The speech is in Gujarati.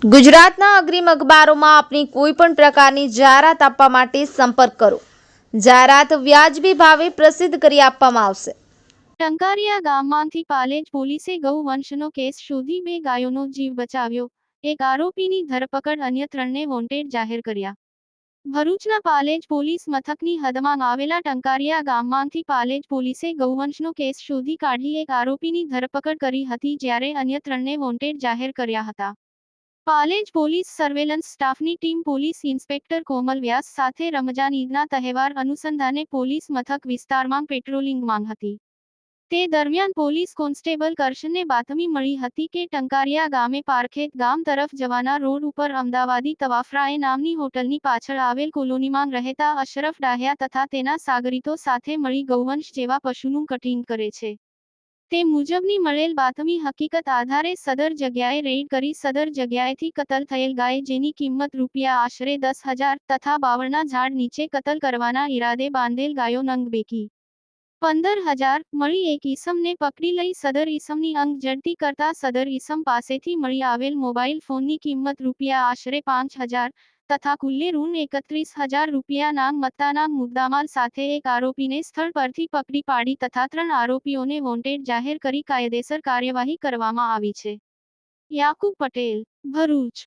ગુજરાતના અગ્રીમ અખબારોમાં આપની કોઈ પણ પ્રકારની જાહેરાત આપવા માટે સંપર્ક કરો. જાહેરાત વ્યાજબી ભાવે પ્રસિદ્ધ કરી આપવામાં આવશે. ટંકારિયા ગામમાંથી પાલેજ પોલીસે ગૌવંશનો કેસ શોધી 2 ગાયોનો જીવ બચાવ્યો. એક આરોપીની ધરપકડ, અન્ય 3ને વોન્ટેડ જાહેર કર્યા. ભરૂચના પાલેજ પોલીસ મથકની હદમાં આવેલા ટંકારિયા ગામમાંથી પાલેજ પોલીસે ગૌવંશનો કેસ શોધી કાઢી એક આરોપીની ધરપકડ કરી હતી, જ્યારે અન્ય 3ને વોન્ટેડ જાહેર કર્યા હતા. પાલેજ પોલીસ સર્વેલન્સ સ્ટાફની ટીમ પોલીસ ઇન્સ્પેક્ટર કોમલ વ્યાસ સાથે રમજાન ઈદના તહેવાર અનુસંધાને પોલીસ મથક વિસ્તારમાં પેટ્રોલિંગમાં હતી. તે દરમિયાન પોલીસ કોન્સ્ટેબલ કરશનને બાતમી મળી હતી કે ટંકારિયા ગામે પારખેત ગામ તરફ જવાના રોડ ઉપર અમદાવાદી તવાફરાએ નામની હોટલની પાછળ આવેલ કોલોનીમાં રહેતા અશરફ ડાહ્યા તથા તેના સાગરીતો સાથે મળી ગૌવંશ જેવા પશુનું કટિંગ કરે છે. તે મુજબની મળેલ બાતમી હકીકત આધારે સદર જગ્યાએ રેડ કરી સદર જગ્યાએથી કતલ થયેલ ગાય, જેની કિંમત રૂપિયા આશરે 10,000 તથા બાવળના ઝાડ નીચે કતલ કરવાના ઈરાદે બાંધેલ ગાયો નંગ બેકી 15,000 મળી એક ઈસમને પકડી લઈ સદર ઈસમની અંગ જડતી કરતા સદર ઈસમ પાસેથી મળી આવેલ મોબાઈલ ફોનની કિંમત રૂપિયા આશરે 5,000 તથા કુલ્લે રૂ. 31,000 રૂપિયાના મત્તાના મુદ્દામાલ સાથે એક આરોપીને સ્થળ પરથી પકડી પાડી તથા 3 આરોપીઓને વોન્ટેડ જાહેર કરી કાયદેસર કાર્યવાહી કરવામાં આવી છે. યાકુબ પટેલ, ભરૂચ.